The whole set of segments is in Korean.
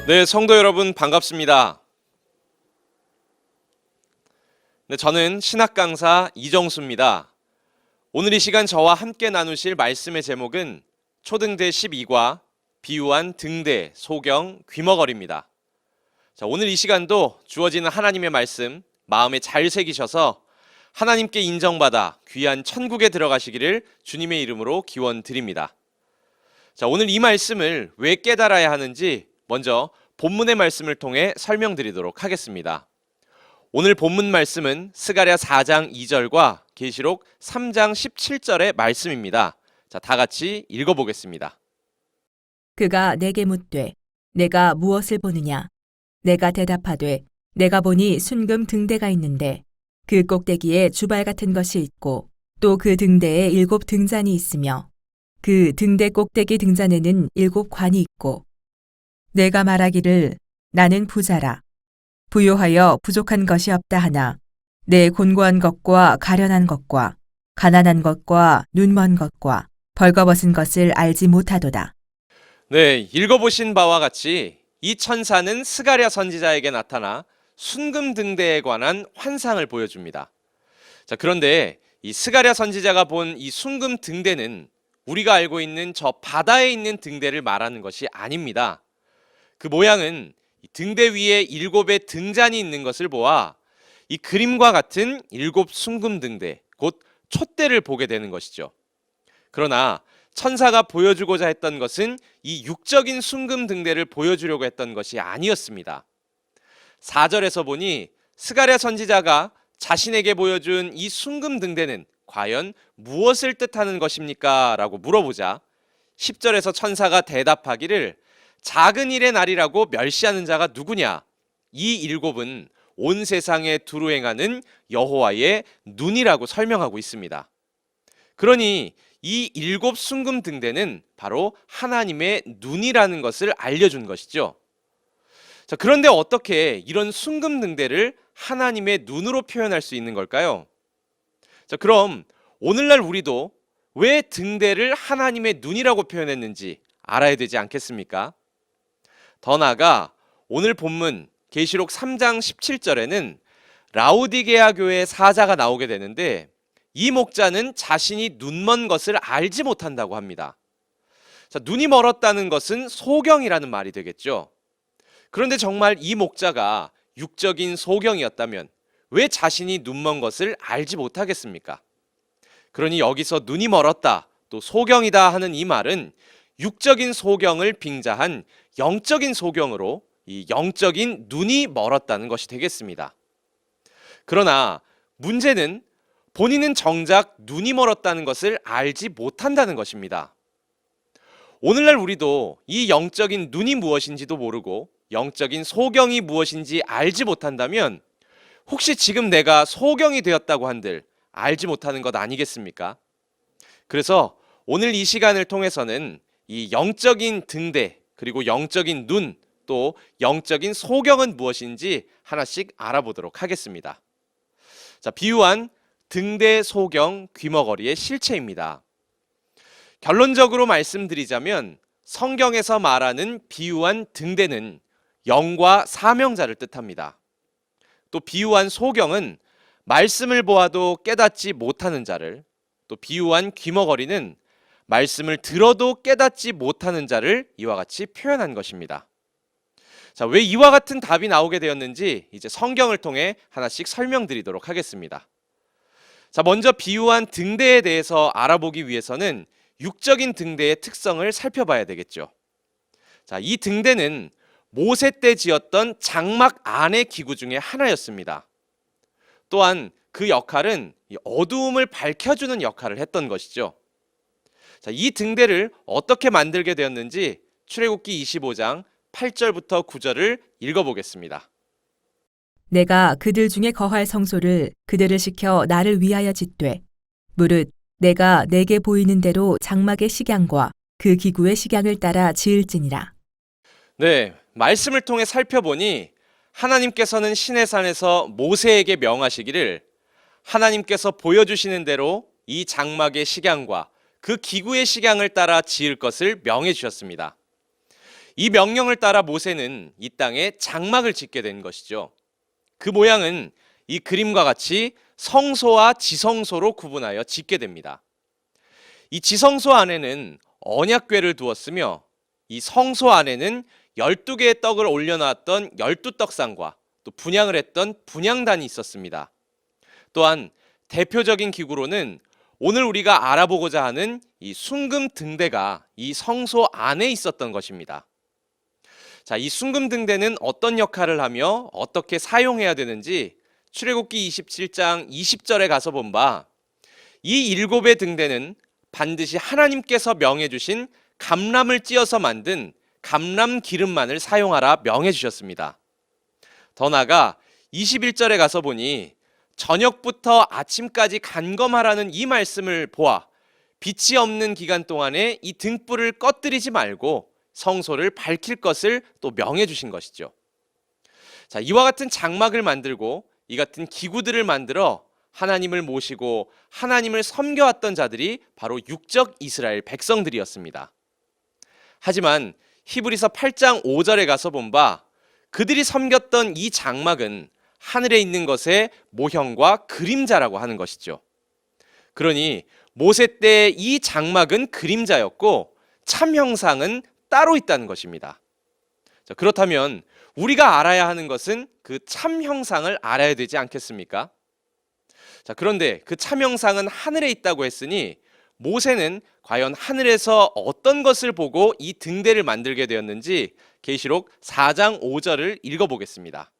네, 성도 여러분 반갑습니다. 네, 저는 신학 강사 이정수입니다. 오늘 이 시간 저와 함께 나누실 말씀의 제목은 초등대 12과 비유한 등대, 소경, 귀머거리입니다. 자, 오늘 이 시간도 주어지는 하나님의 말씀 마음에 잘 새기셔서 하나님께 인정받아 귀한 천국에 들어가시기를 주님의 이름으로 기원드립니다. 자, 오늘 이 말씀을 왜 깨달아야 하는지 먼저 본문의 말씀을 통해 설명드리도록 하겠습니다. 오늘 본문 말씀은 스가랴 4장 2절과 계시록 3장 17절의 말씀입니다. 자, 다 같이 읽어보겠습니다. 그가 내게 묻되 내가 무엇을 보느냐? 내가 대답하되 내가 보니 순금 등대가 있는데 그 꼭대기에 주발 같은 것이 있고 또 그 등대에 7 등잔이 있으며 그 등대 꼭대기 등잔에는 7 관이 있고 내가 말하기를 나는 부자라 부요하여 부족한 것이 없다 하나 내 곤고한 것과 가련한 것과 가난한 것과 눈먼 것과 벌거벗은 것을 알지 못하도다. 네, 읽어보신 바와 같이 이 천사는 스가랴 선지자에게 나타나 순금 등대에 관한 환상을 보여줍니다. 자, 그런데 이 스가랴 선지자가 본 이 순금 등대는 우리가 알고 있는 저 바다에 있는 등대를 말하는 것이 아닙니다. 그 모양은 등대 위에 7의 등잔이 있는 것을 보아 이 그림과 같은 7 순금 등대, 곧 촛대를 보게 되는 것이죠. 그러나 천사가 보여주고자 했던 것은 이 육적인 순금 등대를 보여주려고 했던 것이 아니었습니다. 4절에서 보니 스가랴 선지자가 자신에게 보여준 이 순금 등대는 과연 무엇을 뜻하는 것입니까? 라고 물어보자 10절에서 천사가 대답하기를 작은 일의 날이라고 멸시하는 자가 누구냐? 이 7은 온 세상에 두루 행하는 여호와의 눈이라고 설명하고 있습니다. 그러니 이 7 순금 등대는 바로 하나님의 눈이라는 것을 알려준 것이죠. 자, 그런데 어떻게 이런 순금 등대를 하나님의 눈으로 표현할 수 있는 걸까요? 자, 그럼 오늘날 우리도 왜 등대를 하나님의 눈이라고 표현했는지 알아야 되지 않겠습니까? 더 나아가 오늘 본문 계시록 3장 17절에는 라오디게아 교회의 사자가 나오게 되는데 이 목자는 자신이 눈먼 것을 알지 못한다고 합니다. 자, 눈이 멀었다는 것은 소경이라는 말이 되겠죠. 그런데 정말 이 목자가 육적인 소경이었다면 왜 자신이 눈먼 것을 알지 못하겠습니까? 그러니 여기서 눈이 멀었다, 또 소경이다 하는 이 말은 육적인 소경을 빙자한 영적인 소경으로 이 영적인 눈이 멀었다는 것이 되겠습니다. 그러나 문제는 본인은 정작 눈이 멀었다는 것을 알지 못한다는 것입니다. 오늘날 우리도 이 영적인 눈이 무엇인지도 모르고 영적인 소경이 무엇인지 알지 못한다면 혹시 지금 내가 소경이 되었다고 한들 알지 못하는 것 아니겠습니까? 그래서 오늘 이 시간을 통해서는 이 영적인 등대, 그리고 영적인 눈, 또 영적인 소경은 무엇인지 하나씩 알아보도록 하겠습니다. 자, 비유한 등대, 소경, 귀머거리의 실체입니다. 결론적으로 말씀드리자면 성경에서 말하는 비유한 등대는 영과 사명자를 뜻합니다. 또 비유한 소경은 말씀을 보아도 깨닫지 못하는 자를, 또 비유한 귀머거리는 말씀을 들어도 깨닫지 못하는 자를 이와 같이 표현한 것입니다. 자, 왜 이와 같은 답이 나오게 되었는지 이제 성경을 통해 하나씩 설명드리도록 하겠습니다. 자, 먼저 비유한 등대에 대해서 알아보기 위해서는 육적인 등대의 특성을 살펴봐야 되겠죠. 자, 이 등대는 모세 때 지었던 장막 안의 기구 중에 하나였습니다. 또한 그 역할은 어두움을 밝혀주는 역할을 했던 것이죠. 자, 이 등대를 어떻게 만들게 되었는지 출애굽기 25장 8절부터 9절을 읽어보겠습니다. 내가 그들 중에 거할 성소를 그들을 시켜 나를 위하여 짓되 무릇 내가 내게 보이는 대로 장막의 식양과 그 기구의 식양을 따라 지을지니라. 네, 말씀을 통해 살펴보니 하나님께서는 시내산에서 모세에게 명하시기를 하나님께서 보여주시는 대로 이 장막의 식양과 그 기구의 식양을 따라 지을 것을 명해 주셨습니다. 이 명령을 따라 모세는 이 땅에 장막을 짓게 된 것이죠. 그 모양은 이 그림과 같이 성소와 지성소로 구분하여 짓게 됩니다. 이 지성소 안에는 언약궤를 두었으며 이 성소 안에는 12개의 떡을 올려놨던 12떡상과 또 분향을 했던 분향단이 있었습니다. 또한 대표적인 기구로는 오늘 우리가 알아보고자 하는 이 순금 등대가 이 성소 안에 있었던 것입니다. 자, 이 순금 등대는 어떤 역할을 하며 어떻게 사용해야 되는지 출애굽기 27장 20절에 가서 본 바, 이 7의 등대는 반드시 하나님께서 명해 주신 감람을 찧어서 만든 감람 기름만을 사용하라 명해 주셨습니다. 더 나아가 21절에 가서 보니 저녁부터 아침까지 간검하라는 이 말씀을 보아 빛이 없는 기간 동안에 이 등불을 꺼뜨리지 말고 성소를 밝힐 것을 또 명해 주신 것이죠. 자, 이와 같은 장막을 만들고 이 같은 기구들을 만들어 하나님을 모시고 하나님을 섬겨왔던 자들이 바로 육적 이스라엘 백성들이었습니다. 하지만 히브리서 8장 5절에 가서 본 바, 그들이 섬겼던 이 장막은 하늘에 있는 것의 모형과 그림자라고 하는 것이죠. 그러니 모세 때 이 장막은 그림자였고 참 형상은 따로 있다는 것입니다. 자, 그렇다면 우리가 알아야 하는 것은 그 참 형상을 알아야 되지 않겠습니까? 자, 그런데 그 참 형상은 하늘에 있다고 했으니 모세는 과연 하늘에서 어떤 것을 보고 이 등대를 만들게 되었는지 계시록 4장 5절을 읽어보겠습니다.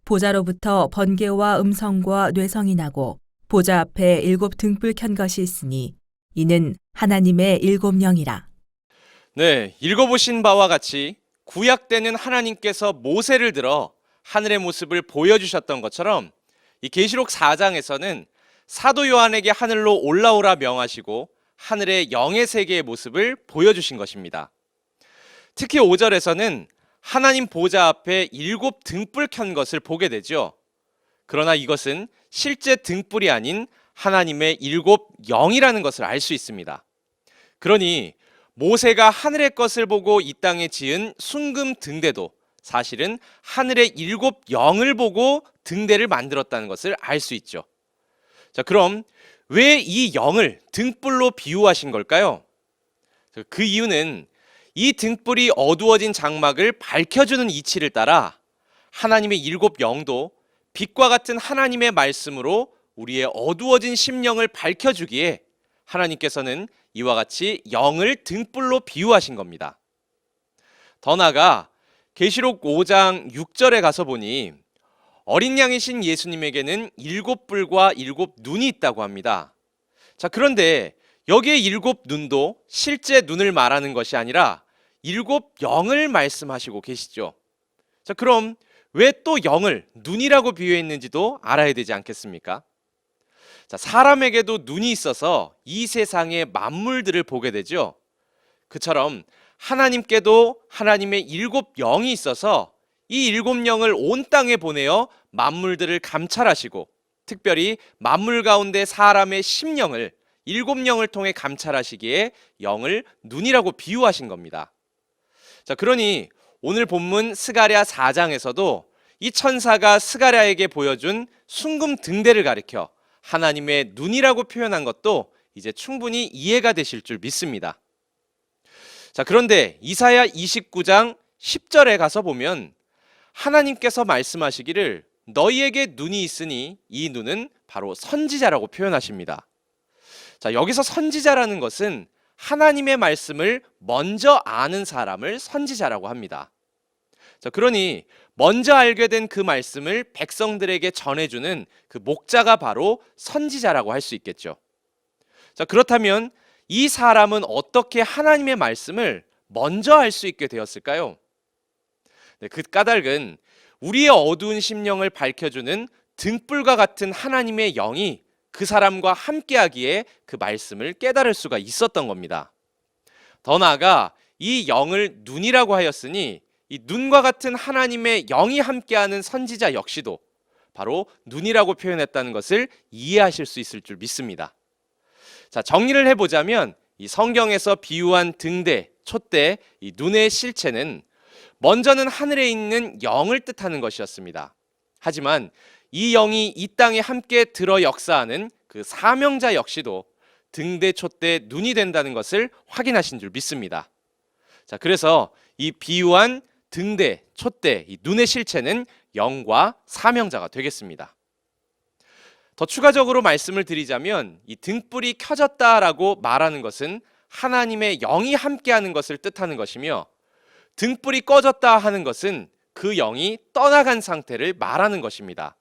보좌로부터 번개와 음성과 뇌성이 나고 보좌 앞에 7 등불 켠 것이 있으니 이는 하나님의 7 영이라. 네, 읽어보신 바와 같이 구약 때는 하나님께서 모세를 들어 하늘의 모습을 보여주셨던 것처럼 이 계시록 4장에서는 사도 요한에게 하늘로 올라오라 명하시고 하늘의 영의 세계의 모습을 보여주신 것입니다. 특히 5절에서는 하나님 보좌 앞에 7 등불 켠 것을 보게 되죠. 그러나 이것은 실제 등불이 아닌 하나님의 7 영이라는 것을 알 수 있습니다. 그러니 모세가 하늘의 것을 보고 이 땅에 지은 순금 등대도 사실은 하늘의 7 영을 보고 등대를 만들었다는 것을 알 수 있죠. 자, 그럼 왜 이 영을 등불로 비유하신 걸까요? 그 이유는 이 등불이 어두워진 장막을 밝혀주는 이치를 따라 하나님의 7 영도 빛과 같은 하나님의 말씀으로 우리의 어두워진 심령을 밝혀주기에 하나님께서는 이와 같이 영을 등불로 비유하신 겁니다. 더 나아가 계시록 5장 6절에 가서 보니 어린 양이신 예수님에게는 7 뿔과 7 눈이 있다고 합니다. 자, 그런데 여기에 7 눈도 실제 눈을 말하는 것이 아니라 7 영을 말씀하시고 계시죠. 자, 그럼 왜 또 영을 눈이라고 비유했는지도 알아야 되지 않겠습니까? 자, 사람에게도 눈이 있어서 이 세상의 만물들을 보게 되죠. 그처럼 하나님께도 하나님의 7 영이 있어서 이 7 영을 온 땅에 보내어 만물들을 감찰하시고 특별히 만물 가운데 사람의 심령을 7 영을 통해 감찰하시기에 영을 눈이라고 비유하신 겁니다. 자, 그러니 오늘 본문 스가랴 4장에서도 이 천사가 스가랴에게 보여준 순금 등대를 가리켜 하나님의 눈이라고 표현한 것도 이제 충분히 이해가 되실 줄 믿습니다. 자, 그런데 이사야 29장 10절에 가서 보면 하나님께서 말씀하시기를 너희에게 눈이 있으니 이 눈은 바로 선지자라고 표현하십니다. 자, 여기서 선지자라는 것은 하나님의 말씀을 먼저 아는 사람을 선지자라고 합니다. 자, 그러니 먼저 알게 된 그 말씀을 백성들에게 전해주는 그 목자가 바로 선지자라고 할 수 있겠죠. 자, 그렇다면 이 사람은 어떻게 하나님의 말씀을 먼저 알 수 있게 되었을까요? 네, 그 까닭은 우리의 어두운 심령을 밝혀주는 등불과 같은 하나님의 영이 그 사람과 함께하기에 그 말씀을 깨달을 수가 있었던 겁니다. 더 나아가 이 영을 눈이라고 하였으니 이 눈과 같은 하나님의 영이 함께하는 선지자 역시도 바로 눈이라고 표현했다는 것을 이해하실 수 있을 줄 믿습니다. 자, 정리를 해보자면 이 성경에서 비유한 등대, 촛대, 이 눈의 실체는 먼저는 하늘에 있는 영을 뜻하는 것이었습니다. 하지만 이 영이 이 땅에 함께 들어 역사하는 그 사명자 역시도 등대, 촛대, 눈이 된다는 것을 확인하신 줄 믿습니다. 자, 그래서 이 비유한 등대, 촛대, 이 눈의 실체는 영과 사명자가 되겠습니다. 더 추가적으로 말씀을 드리자면 이 등불이 켜졌다라고 말하는 것은 하나님의 영이 함께하는 것을 뜻하는 것이며, 등불이 꺼졌다 하는 것은 그 영이 떠나간 상태를 말하는 것입니다.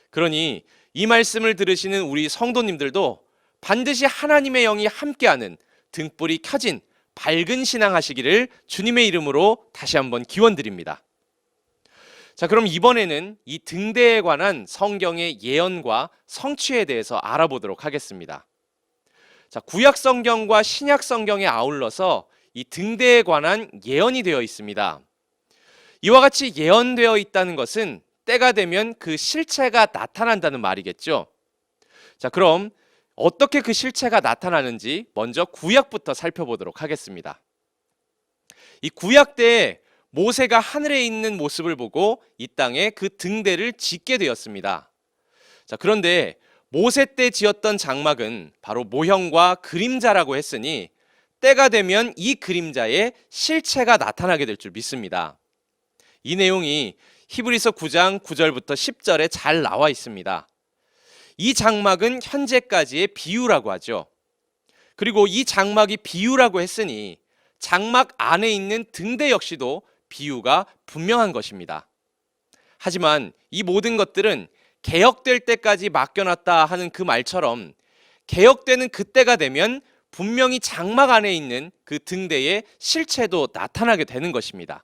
그러니 이 말씀을 들으시는 우리 성도님들도 반드시 하나님의 영이 함께하는 등불이 켜진 밝은 신앙 하시기를 주님의 이름으로 다시 한번 기원드립니다. 자, 그럼 이번에는 이 등대에 관한 성경의 예언과 성취에 대해서 알아보도록 하겠습니다. 자, 구약 성경과 신약 성경에 아울러서 이 등대에 관한 예언이 되어 있습니다. 이와 같이 예언되어 있다는 것은 때가 되면 그 실체가 나타난다는 말이겠죠. 자, 그럼 어떻게 그 실체가 나타나는지 먼저 구약부터 살펴보도록 하겠습니다. 이 구약 때에 모세가 하늘에 있는 모습을 보고 이 땅에 그 등대를 짓게 되었습니다. 자, 그런데 모세 때 지었던 장막은 바로 모형과 그림자라고 했으니 때가 되면 이 그림자의 실체가 나타나게 될 줄 믿습니다. 이 내용이 히브리서 9장 9절부터 10절에 잘 나와 있습니다. 이 장막은 현재까지의 비유라고 하죠. 그리고 이 장막이 비유라고 했으니 장막 안에 있는 등대 역시도 비유가 분명한 것입니다. 하지만 이 모든 것들은 개혁될 때까지 맡겨놨다 하는 그 말처럼 개혁되는 그때가 되면 분명히 장막 안에 있는 그 등대의 실체도 나타나게 되는 것입니다.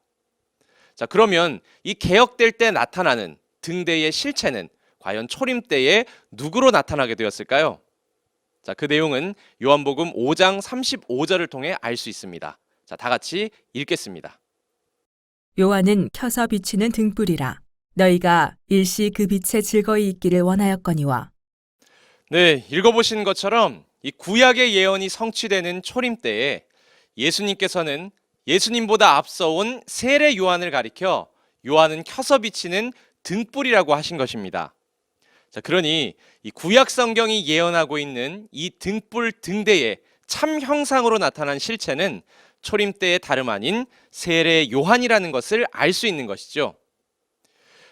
자, 그러면 이 개혁될 때 나타나는 등대의 실체는 과연 초림 때에 누구로 나타나게 되었을까요? 자, 그 내용은 요한복음 5장 35절을 통해 알 수 있습니다. 자, 다 같이 읽겠습니다. 요한은 켜서 비치는 등불이라. 너희가 일시 그 빛에 즐거이 있기를 원하였거니와. 네, 읽어보신 것처럼 이 구약의 예언이 성취되는 초림 때에 예수님께서는 예수님보다 앞서온 세례 요한을 가리켜 요한은 켜서 비치는 등불이라고 하신 것입니다. 자, 그러니 이 구약 성경이 예언하고 있는 이 등불 등대의 참 형상으로 나타난 실체는 초림 때의 다름 아닌 세례 요한이라는 것을 알 수 있는 것이죠.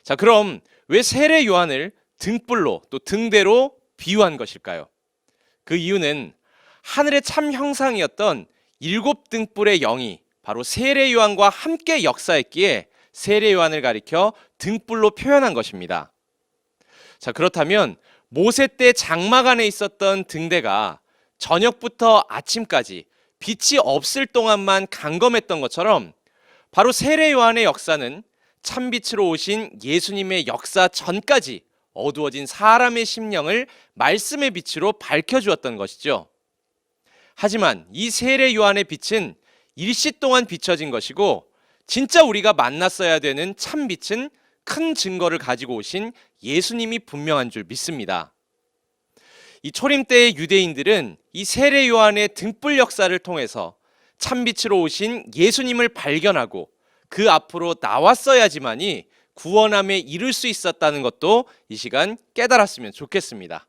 자, 그럼 왜 세례 요한을 등불로 또 등대로 비유한 것일까요? 그 이유는 하늘의 참 형상이었던 7등불의 영이 바로 세례 요한과 함께 역사했기에 세례 요한을 가리켜 등불로 표현한 것입니다. 자, 그렇다면 모세 때 장막 안에 있었던 등대가 저녁부터 아침까지 빛이 없을 동안만 감검했던 것처럼 바로 세례 요한의 역사는 참빛으로 오신 예수님의 역사 전까지 어두워진 사람의 심령을 말씀의 빛으로 밝혀주었던 것이죠. 하지만 이 세례 요한의 빛은 일시 동안 비춰진 것이고 진짜 우리가 만났어야 되는 참빛은 큰 증거를 가지고 오신 예수님이 분명한 줄 믿습니다. 이 초림 때의 유대인들은 이 세례 요한의 등불 역사를 통해서 참빛으로 오신 예수님을 발견하고 그 앞으로 나왔어야지만이 구원함에 이를 수 있었다는 것도 이 시간 깨달았으면 좋겠습니다.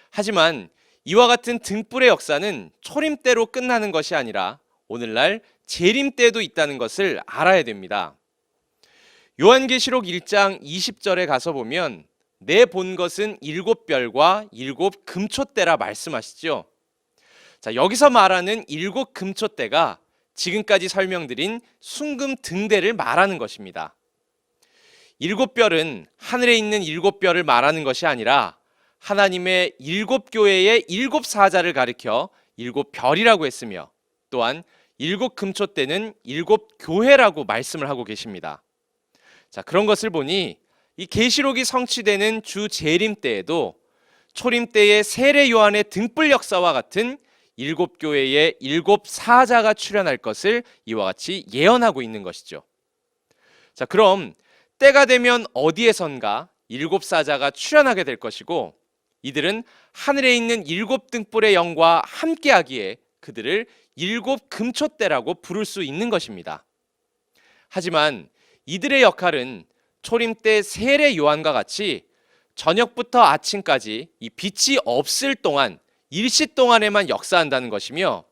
하지만 이와 같은 등불의 역사는 초림 때로 끝나는 것이 아니라 오늘날 재림 때도 있다는 것을 알아야 됩니다. 요한계시록 1장 20절에 가서 보면 내 본 것은 7별과 7금초대라 말씀하시죠. 자, 여기서 말하는 7금초대가 지금까지 설명드린 순금 등대를 말하는 것입니다. 7별은 하늘에 있는 7별을 말하는 것이 아니라 하나님의 7교회의 7사자를 가리켜 7별이라고 했으며 또한 7금초대는 7교회라고 말씀을 하고 계십니다. 자, 그런 것을 보니 이 계시록이 성취되는 주 재림 때에도 초림 때의 세례 요한의 등불 역사와 같은 7교회의 7사자가 출현할 것을 이와 같이 예언하고 있는 것이죠. 자, 그럼 때가 되면 어디에선가 7사자가 출현하게 될 것이고 이들은 하늘에 있는 7등불의 영과 함께하기에 그들을 일곱 금초대라고 부를 수 있는 것입니다. 하지만 이들의 역할은 초림 때 세례 요한과 같이 저녁부터 아침까지 이 빛이 없을 동안 일시 동안에만 역사한다는 것이며,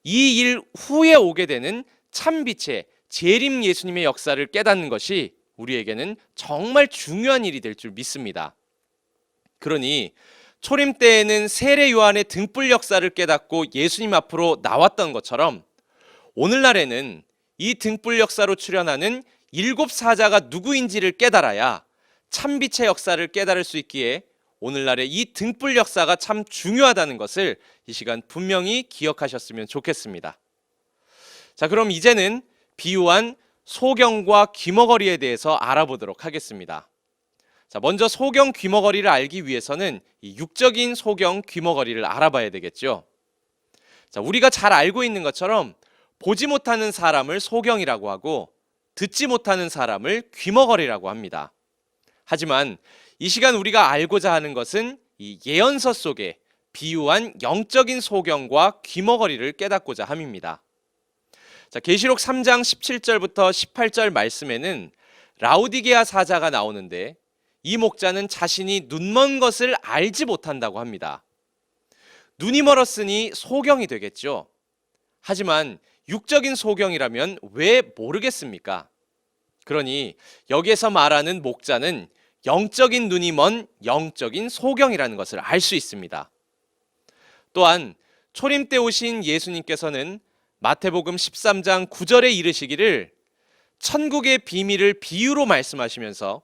이 일 후에 오게 되는 참빛의 재림 예수님의 역사를 깨닫는 것이 우리에게는 정말 중요한 일이 될 줄 믿습니다. 그러니 초림 때에는 세례 요한의 등불 역사를 깨닫고 예수님 앞으로 나왔던 것처럼, 오늘날에는 이 등불 역사로 출현하는 일곱 사자가 누구인지를 깨달아야 참빛의 역사를 깨달을 수 있기에 오늘날의 이 등불 역사가 참 중요하다는 것을 이 시간 분명히 기억하셨으면 좋겠습니다. 자, 그럼 이제는 비유한 소경과 귀머거리에 대해서 알아보도록 하겠습니다. 자, 먼저 소경 귀머거리를 알기 위해서는 이 육적인 소경 귀머거리를 알아봐야 되겠죠. 자, 우리가 잘 알고 있는 것처럼 보지 못하는 사람을 소경이라고 하고 듣지 못하는 사람을 귀머거리라고 합니다. 하지만 이 시간 우리가 알고자 하는 것은 이 예언서 속에 비유한 영적인 소경과 귀머거리를 깨닫고자 함입니다. 자, 계시록 3장 17절부터 18절 말씀에는 라우디게아 사자가 나오는데, 이 목자는 자신이 눈먼 것을 알지 못한다고 합니다. 눈이 멀었으니 소경이 되겠죠. 하지만 육적인 소경이라면 왜 모르겠습니까? 그러니 여기에서 말하는 목자는 영적인 눈이 먼 영적인 소경이라는 것을 알 수 있습니다. 또한 초림 때 오신 예수님께서는 마태복음 13장 9절에 이르시기를 천국의 비밀을 비유로 말씀하시면서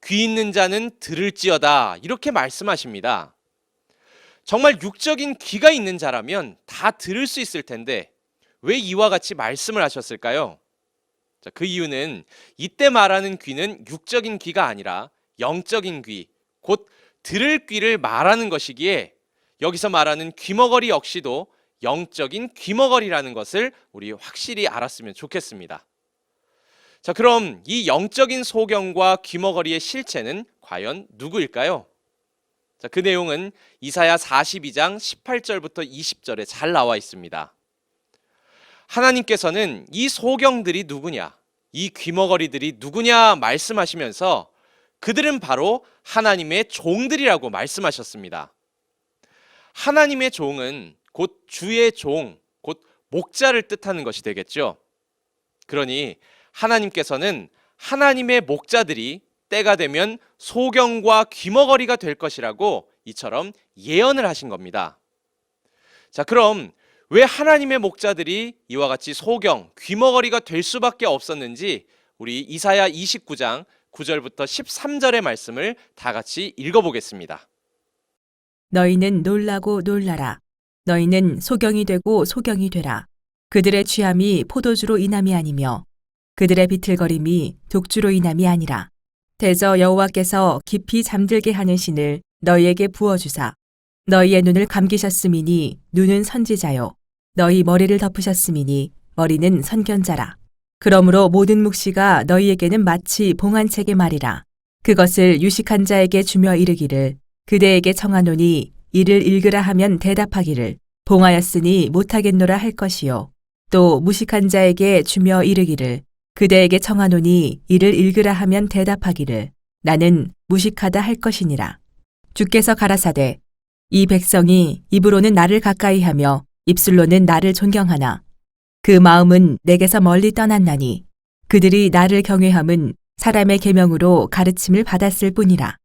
귀 있는 자는 들을지어다 이렇게 말씀하십니다. 정말 육적인 귀가 있는 자라면 다 들을 수 있을 텐데 왜 이와 같이 말씀을 하셨을까요? 자, 그 이유는 이때 말하는 귀는 육적인 귀가 아니라 영적인 귀, 곧 들을 귀를 말하는 것이기에 여기서 말하는 귀머거리 역시도 영적인 귀머거리라는 것을 우리 확실히 알았으면 좋겠습니다. 자, 그럼 이 영적인 소경과 귀머거리의 실체는 과연 누구일까요? 자, 그 내용은 이사야 42장 18절부터 20절에 잘 나와 있습니다. 하나님께서는 이 소경들이 누구냐, 이 귀머거리들이 누구냐 말씀하시면서 그들은 바로 하나님의 종들이라고 말씀하셨습니다. 하나님의 종은 곧 주의 종, 곧 목자를 뜻하는 것이 되겠죠. 그러니 하나님께서는 하나님의 목자들이 때가 되면 소경과 귀머거리가 될 것이라고 이처럼 예언을 하신 겁니다. 자, 그럼 왜 하나님의 목자들이 이와 같이 소경, 귀머거리가 될 수밖에 없었는지 우리 이사야 29장 9절부터 13절의 말씀을 다 같이 읽어보겠습니다. 너희는 놀라고 놀라라. 너희는 소경이 되고 소경이 되라. 그들의 취함이 포도주로 인함이 아니며 그들의 비틀거림이 독주로 인함이 아니라 대저 여호와께서 깊이 잠들게 하는 신을 너희에게 부어주사 너희의 눈을 감기셨음이니 눈은 선지자요 너희 머리를 덮으셨음이니 머리는 선견자라. 그러므로 모든 묵시가 너희에게는 마치 봉한책의 말이라. 그것을 유식한 자에게 주며 이르기를 그대에게 청하노니 이를 읽으라 하면 대답하기를 봉하였으니 못하겠노라 할 것이요 또 무식한 자에게 주며 이르기를 그대에게 청하노니 이를 읽으라 하면 대답하기를 나는 무식하다 할 것이니라. 주께서 가라사대 이 백성이 입으로는 나를 가까이하며 입술로는 나를 존경하나 그 마음은 내게서 멀리 떠났나니 그들이 나를 경외함은 사람의 계명으로 가르침을 받았을 뿐이라.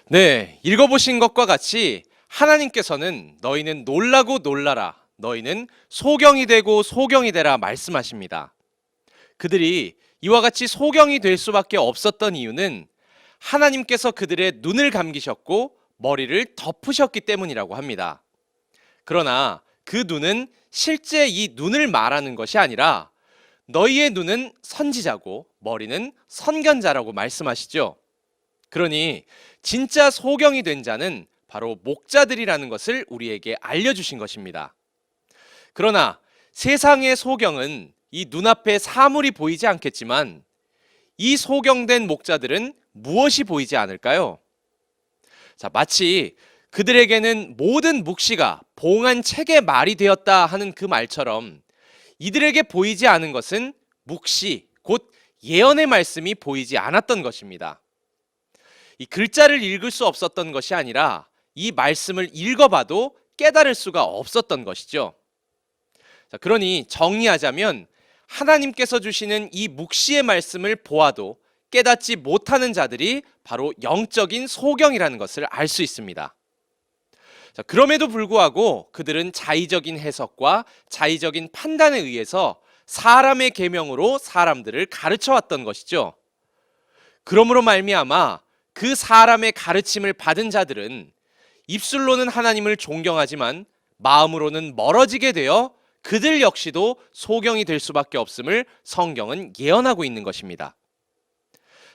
네, 읽어보신 것과 같이 하나님께서는 너희는 놀라고 놀라라, 너희는 소경이 되고 소경이 되라 말씀하십니다. 그들이 이와 같이 소경이 될 수밖에 없었던 이유는 하나님께서 그들의 눈을 감기셨고 머리를 덮으셨기 때문이라고 합니다. 그러나 그 눈은 실제 이 눈을 말하는 것이 아니라 너희의 눈은 선지자고 머리는 선견자라고 말씀하시죠. 그러니 진짜 소경이 된 자는 바로 목자들이라는 것을 우리에게 알려주신 것입니다. 그러나 세상의 소경은 이 눈앞에 사물이 보이지 않겠지만 이 소경된 목자들은 무엇이 보이지 않을까요? 자, 마치 그들에게는 모든 묵시가 봉한 책의 말이 되었다 하는 그 말처럼 이들에게 보이지 않은 것은 묵시, 곧 예언의 말씀이 보이지 않았던 것입니다. 이 글자를 읽을 수 없었던 것이 아니라 이 말씀을 읽어봐도 깨달을 수가 없었던 것이죠. 자, 그러니 정리하자면 하나님께서 주시는 이 묵시의 말씀을 보아도 깨닫지 못하는 자들이 바로 영적인 소경이라는 것을 알 수 있습니다. 자, 그럼에도 불구하고 그들은 자의적인 해석과 자의적인 판단에 의해서 사람의 계명으로 사람들을 가르쳐 왔던 것이죠. 그러므로 말미암아 그 사람의 가르침을 받은 자들은 입술로는 하나님을 존경하지만 마음으로는 멀어지게 되어 그들 역시도 소경이 될 수밖에 없음을 성경은 예언하고 있는 것입니다.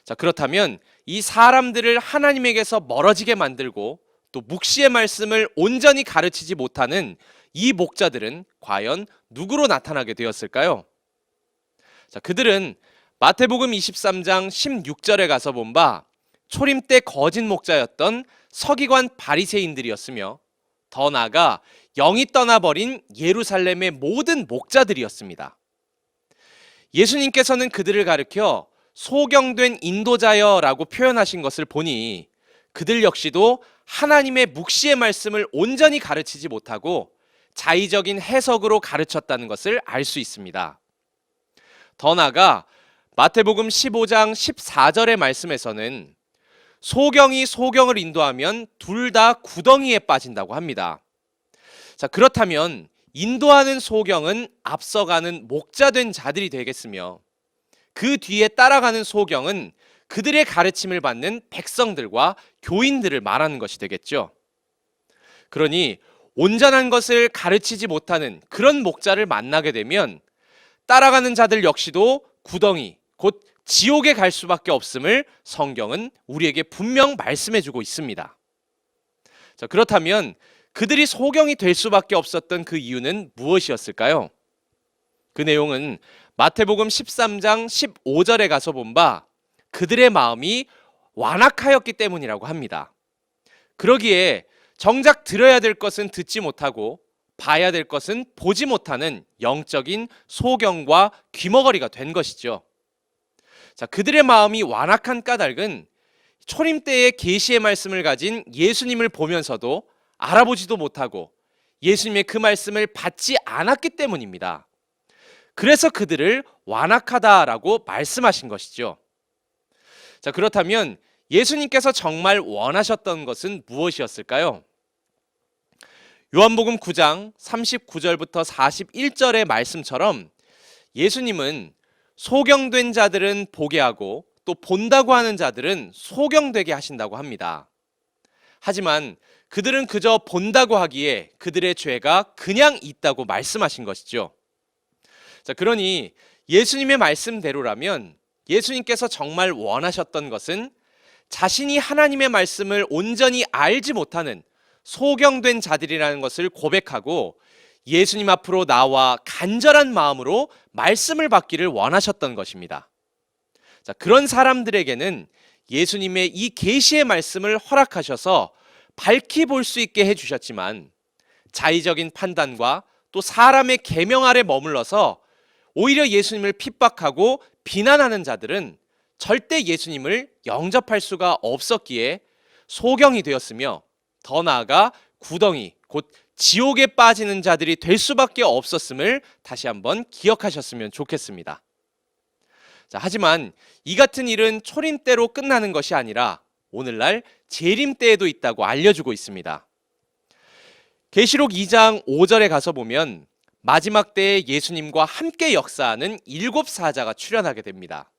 자, 그렇다면 이 사람들을 하나님에게서 멀어지게 만들고 또 묵시의 말씀을 온전히 가르치지 못하는 이 목자들은 과연 누구로 나타나게 되었을까요? 자, 그들은 마태복음 23장 16절에 가서 본 바 초림 때 거짓 목자였던 서기관 바리새인들이었으며 더 나아가 영이 떠나버린 예루살렘의 모든 목자들이었습니다. 예수님께서는 그들을 가리켜 소경된 인도자여라고 표현하신 것을 보니 그들 역시도 하나님의 묵시의 말씀을 온전히 가르치지 못하고 자의적인 해석으로 가르쳤다는 것을 알 수 있습니다. 더 나아가 마태복음 15장 14절의 말씀에서는 소경이 소경을 인도하면 둘 다 구덩이에 빠진다고 합니다. 자, 그렇다면 인도하는 소경은 앞서가는 목자된 자들이 되겠으며 그 뒤에 따라가는 소경은 그들의 가르침을 받는 백성들과 교인들을 말하는 것이 되겠죠. 그러니 온전한 것을 가르치지 못하는 그런 목자를 만나게 되면 따라가는 자들 역시도 구덩이, 곧 지옥에 갈 수밖에 없음을 성경은 우리에게 분명 말씀해주고 있습니다. 자, 그렇다면 그들이 소경이 될 수밖에 없었던 그 이유는 무엇이었을까요? 그 내용은 마태복음 13장 15절에 가서 본 바 그들의 마음이 완악하였기 때문이라고 합니다. 그러기에 정작 들어야 될 것은 듣지 못하고 봐야 될 것은 보지 못하는 영적인 소경과 귀머거리가 된 것이죠. 자, 그들의 마음이 완악한 까닭은 초림 때의 계시의 말씀을 가진 예수님을 보면서도 알아보지도 못하고 예수님의 그 말씀을 받지 않았기 때문입니다. 그래서 그들을 완악하다라고 말씀하신 것이죠. 자, 그렇다면 예수님께서 정말 원하셨던 것은 무엇이었을까요? 요한복음 9장 39절부터 41절의 말씀처럼 예수님은 소경된 자들은 보게 하고 또 본다고 하는 자들은 소경되게 하신다고 합니다. 하지만 그들은 그저 본다고 하기에 그들의 죄가 그냥 있다고 말씀하신 것이죠. 자, 그러니 예수님의 말씀대로라면 예수님께서 정말 원하셨던 것은 자신이 하나님의 말씀을 온전히 알지 못하는 소경된 자들이라는 것을 고백하고 예수님 앞으로 나와 간절한 마음으로 말씀을 받기를 원하셨던 것입니다. 자, 그런 사람들에게는 예수님의 이 계시의 말씀을 허락하셔서 밝히 볼 수 있게 해주셨지만 자의적인 판단과 또 사람의 계명 아래 머물러서 오히려 예수님을 핍박하고 비난하는 자들은 절대 예수님을 영접할 수가 없었기에 소경이 되었으며 더 나아가 구덩이, 곧 지옥에 빠지는 자들이 될 수밖에 없었음을 다시 한번 기억하셨으면 좋겠습니다. 자, 하지만 이 같은 일은 초림 때로 끝나는 것이 아니라 오늘날 재림 때에도 있다고 알려주고 있습니다. 계시록 2장 5절에 가서 보면 마지막 때에 예수님과 함께 역사하는 7 사자가 출현하게 됩니다.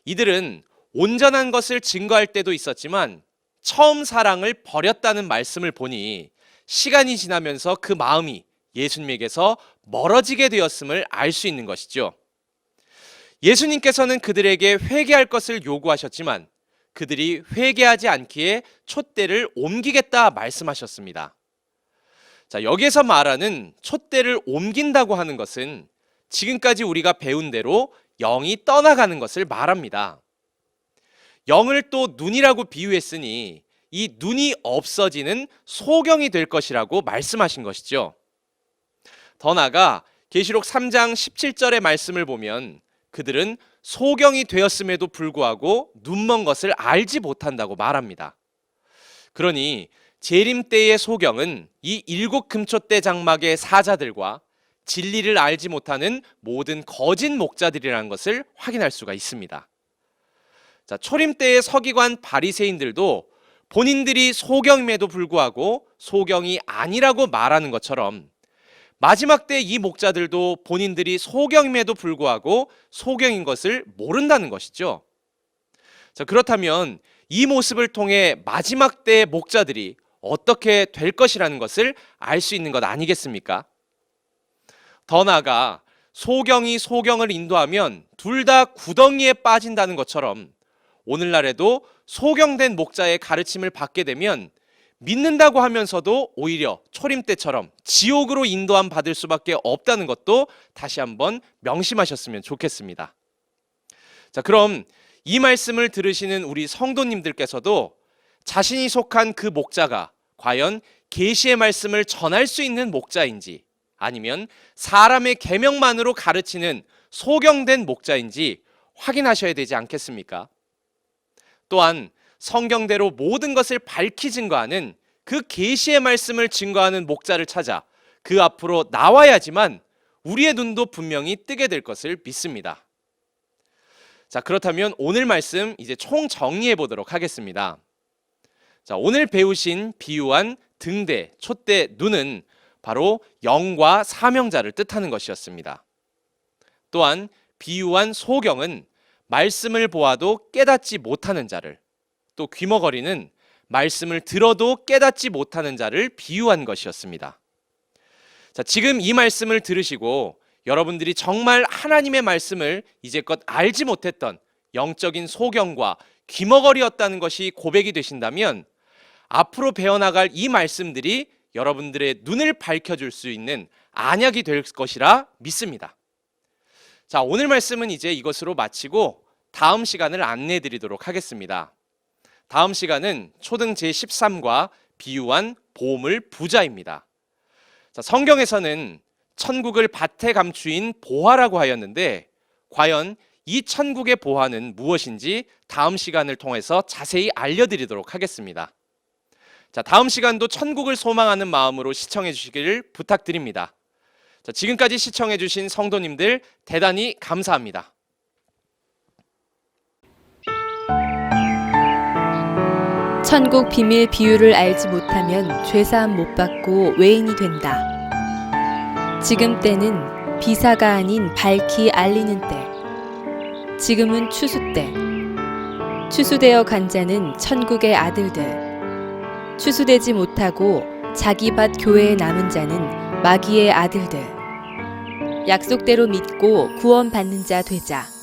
이들은 온전한 것을 증거할 때도 있었지만 처음 사랑을 버렸다는 말씀을 보니 시간이 지나면서 그 마음이 예수님에게서 멀어지게 되었음을 알 수 있는 것이죠. 예수님께서는 그들에게 회개할 것을 요구하셨지만 그들이 회개하지 않기에 촛대를 옮기겠다 말씀하셨습니다. 자, 여기에서 말하는 촛대를 옮긴다고 하는 것은 지금까지 우리가 배운 대로 영이 떠나가는 것을 말합니다. 영을 또 눈이라고 비유했으니 이 눈이 없어지는 소경이 될 것이라고 말씀하신 것이죠. 더 나아가 계시록 3장 17절의 말씀을 보면 그들은 소경이 되었음에도 불구하고 눈먼 것을 알지 못한다고 말합니다. 그러니 재림 때의 소경은 이 7금초대 장막의 사자들과 진리를 알지 못하는 모든 거짓 목자들이라는 것을 확인할 수가 있습니다. 자, 초림 때의 서기관 바리새인들도 본인들이 소경임에도 불구하고 소경이 아니라고 말하는 것처럼 마지막 때 이 목자들도 본인들이 소경임에도 불구하고 소경인 것을 모른다는 것이죠. 자, 그렇다면 이 모습을 통해 마지막 때의 목자들이 어떻게 될 것이라는 것을 알 수 있는 것 아니겠습니까? 더 나아가 소경이 소경을 인도하면 둘 다 구덩이에 빠진다는 것처럼 오늘날에도 소경된 목자의 가르침을 받게 되면 믿는다고 하면서도 오히려 초림 때처럼 지옥으로 인도함 받을 수밖에 없다는 것도 다시 한번 명심하셨으면 좋겠습니다. 자, 그럼 이 말씀을 들으시는 우리 성도님들께서도 자신이 속한 그 목자가 과연 계시의 말씀을 전할 수 있는 목자인지 아니면 사람의 계명만으로 가르치는 소경된 목자인지 확인하셔야 되지 않겠습니까? 또한 성경대로 모든 것을 밝히 증거하는 그 계시의 말씀을 증거하는 목자를 찾아 그 앞으로 나와야지만 우리의 눈도 분명히 뜨게 될 것을 믿습니다. 자, 그렇다면 오늘 말씀 이제 총 정리해 보도록 하겠습니다. 자, 오늘 배우신 비유한 등대, 촛대, 눈은 바로 영과 사명자를 뜻하는 것이었습니다. 또한 비유한 소경은 말씀을 보아도 깨닫지 못하는 자를, 또 귀머거리는 말씀을 들어도 깨닫지 못하는 자를 비유한 것이었습니다. 자, 지금 이 말씀을 들으시고 여러분들이 정말 하나님의 말씀을 이제껏 알지 못했던 영적인 소경과 귀머거리였다는 것이 고백이 되신다면 앞으로 배워나갈 이 말씀들이 여러분들의 눈을 밝혀줄 수 있는 안약이 될 것이라 믿습니다. 자, 오늘 말씀은 이제 이것으로 마치고 다음 시간을 안내해 드리도록 하겠습니다. 다음 시간은 초등 제13과 비유한 보물 부자입니다. 자, 성경에서는 천국을 밭에 감추인 보화라고 하였는데 과연 이 천국의 보화는 무엇인지 다음 시간을 통해서 자세히 알려드리도록 하겠습니다. 자, 다음 시간도 천국을 소망하는 마음으로 시청해 주시기를 부탁드립니다. 자, 지금까지 시청해 주신 성도님들 대단히 감사합니다. 천국 비밀 비유를 알지 못하면 죄사함 못 받고 외인이 된다. 지금 때는 비사가 아닌 밝히 알리는 때. 지금은 추수 때. 추수되어 간 자는 천국의 아들들. 추수되지 못하고 자기 밭 교회에 남은 자는 마귀의 아들들. 약속대로 믿고 구원받는 자 되자.